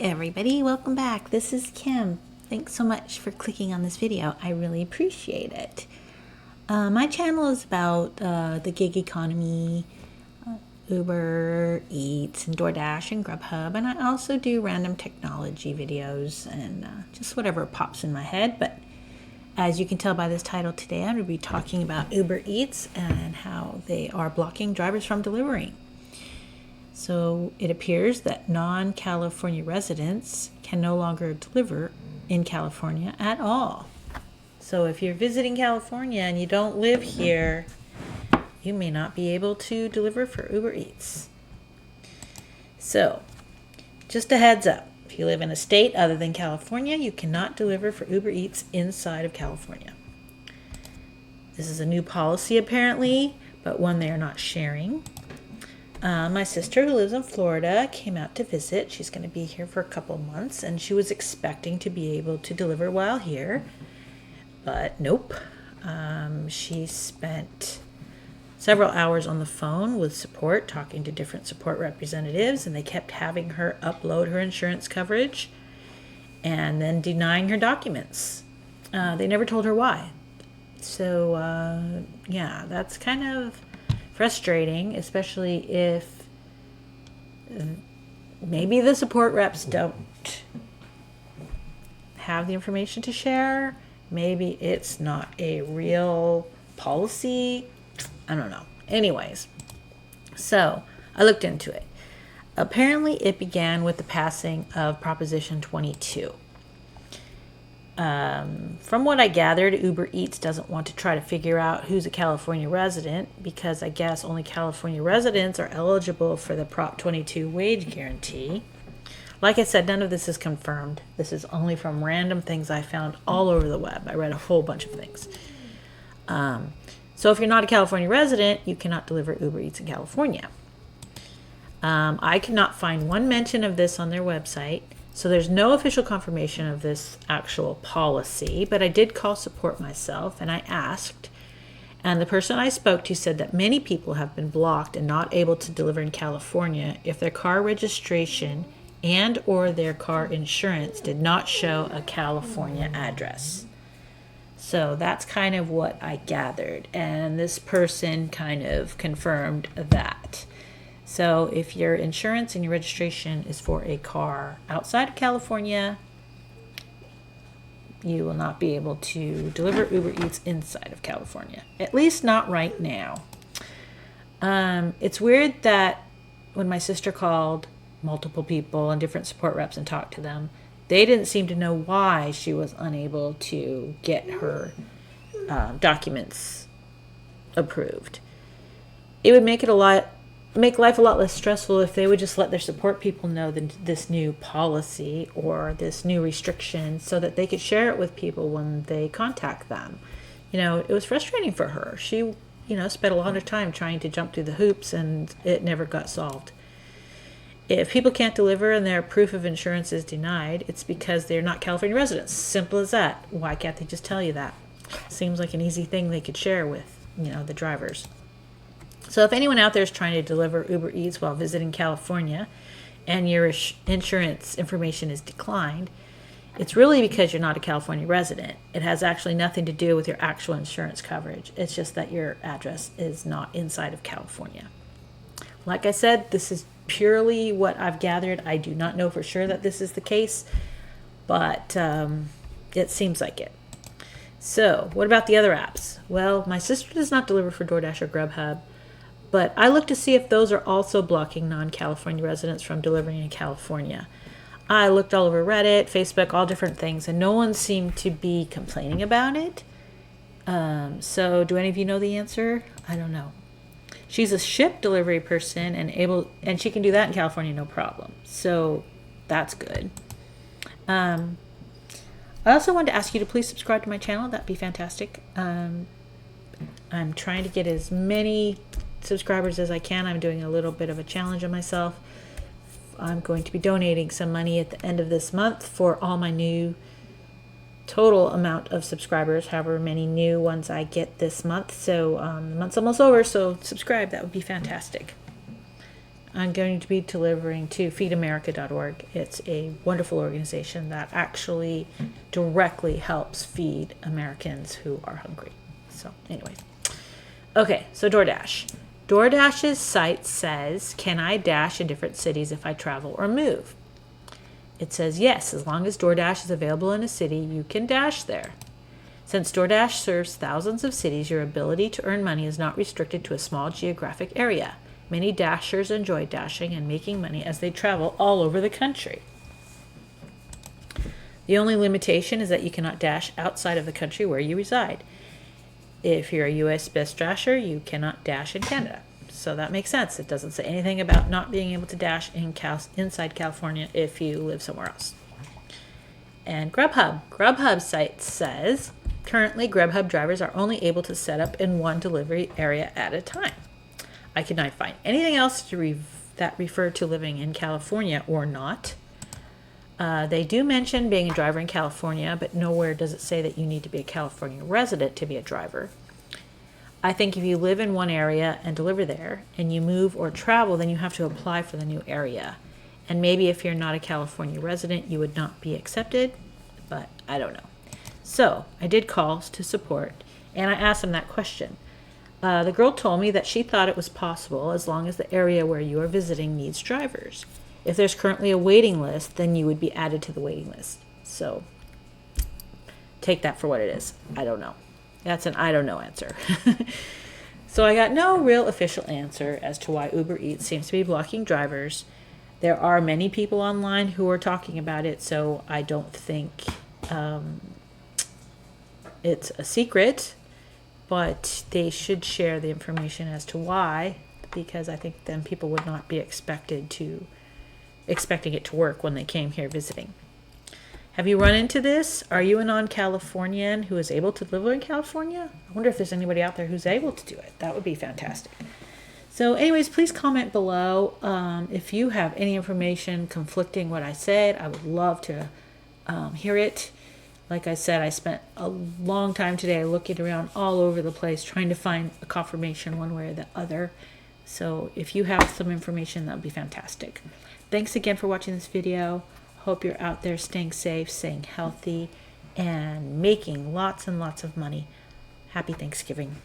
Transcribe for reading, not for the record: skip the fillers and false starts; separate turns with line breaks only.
everybody, welcome back. This is Kim. Thanks so much for clicking on this video. I really appreciate it. My channel is about the gig economy, Uber Eats and Doordash and Grubhub, and I also do random technology videos and just whatever pops in my head. But as you can tell by this title today, I'm going to be talking about Uber Eats and how they are blocking drivers from delivering. So it appears that non-California residents can no longer deliver in California at all. So if you're visiting California and you don't live here, you may not be able to deliver for Uber Eats. So just a heads up, if you live in a state other than California, you cannot deliver for Uber Eats inside of California. This is a new policy apparently, but one they are not sharing. My sister, who lives in Florida, came out to visit. She's going to be here for a couple months, and she was expecting to be able to deliver while here, but nope. She spent several hours on the phone with support, talking to different support representatives, and they kept having her upload her insurance coverage and then denying her documents. They never told her why. So, yeah, that's kind of frustrating, especially if maybe the support reps don't have the information to share. Maybe it's not a real policy. I don't know. Anyways, so I looked into it. Apparently it began with the passing of Proposition 22. From what I gathered, Uber Eats doesn't want to try to figure out who's a California resident because I guess only California residents are eligible for the Prop 22 wage guarantee. Like I said, none of this is confirmed. This is only from random things I found all over the web. I read a whole bunch of things. So if you're not a California resident, you cannot deliver Uber Eats in California. I could not find one mention of this on their website. So there's no official confirmation of this actual policy, but I did call support myself and I asked, and the person I spoke to said that many people have been blocked and not able to deliver in California if their car registration and or their car insurance did not show a California address. So that's kind of what I gathered, and this person kind of confirmed that. So if your insurance and your registration is for a car outside of California, you will not be able to deliver Uber Eats inside of California. At least not right now. It's weird that when my sister called multiple people and different support reps and talked to them, they didn't seem to know why she was unable to get her documents approved. It would make life a lot less stressful if they would just let their support people know this new policy or this new restriction so that they could share it with people when they contact them. You know, it was frustrating for her. She, spent a lot of time trying to jump through the hoops and it never got solved. If people can't deliver and their proof of insurance is denied, it's because they're not California residents. Simple as that. Why can't they just tell you that? Seems like an easy thing they could share with, the drivers. So if anyone out there is trying to deliver Uber Eats while visiting California and your insurance information is declined, it's really because you're not a California resident. It has actually nothing to do with your actual insurance coverage. It's just that your address is not inside of California. Like I said, this is purely what I've gathered. I do not know for sure that this is the case, but it seems like it. So what about the other apps? Well, my sister does not deliver for Doordash or Grubhub, but I looked to see if those are also blocking non-California residents from delivering in California. I looked all over Reddit, Facebook, all different things, and no one seemed to be complaining about it. So do any of you know the answer? I don't know. She's a ship delivery person and she can do that in California no problem. So that's good. I also wanted to ask you to please subscribe to my channel. That'd be fantastic. I'm trying to get as many subscribers as I can. I'm doing a little bit of a challenge on myself. I'm going to be donating some money at the end of this month for all my new total amount of subscribers, however many new ones I get this month. So the month's almost over, so subscribe. That would be fantastic. I'm going to be delivering to feedamerica.org. It's a wonderful organization that actually directly helps feed Americans who are hungry. So anyway. Okay, so DoorDash. DoorDash's site says, can I dash in different cities if I travel or move? It says yes, as long as DoorDash is available in a city, you can dash there. Since DoorDash serves thousands of cities, your ability to earn money is not restricted to a small geographic area. Many dashers enjoy dashing and making money as they travel all over the country. The only limitation is that you cannot dash outside of the country where you reside. If you're a US-based dasher, you cannot dash in Canada. So that makes sense. It doesn't say anything about not being able to dash inside California if you live somewhere else. And Grubhub. Grubhub's site says, currently Grubhub drivers are only able to set up in one delivery area at a time. I could not find anything else that refer to living in California or not. They do mention being a driver in California, but nowhere does it say that you need to be a California resident to be a driver. I think if you live in one area and deliver there, and you move or travel, then you have to apply for the new area. And maybe if you're not a California resident, you would not be accepted, but I don't know. So I did call to support, and I asked them that question. The girl told me that she thought it was possible as long as the area where you are visiting needs drivers. If there's currently a waiting list, then you would be added to the waiting list. So take that for what it is. I don't know. That's an I don't know answer. So I got no real official answer as to why Uber Eats seems to be blocking drivers. There are many people online who are talking about it, so I don't think it's a secret, but they should share the information as to why, because I think then people would not be expecting it to work when they came here visiting. Have you run into this? Are you a non-Californian who is able to live in California? I wonder if there's anybody out there who's able to do it. That would be fantastic. So anyways, please comment below if you have any information conflicting what I said. I would love to hear it. Like I said, I spent a long time today looking around all over the place trying to find a confirmation one way or the other. So if you have some information, that would be fantastic. Thanks again for watching this video. Hope you're out there staying safe, staying healthy, and making lots and lots of money. Happy Thanksgiving.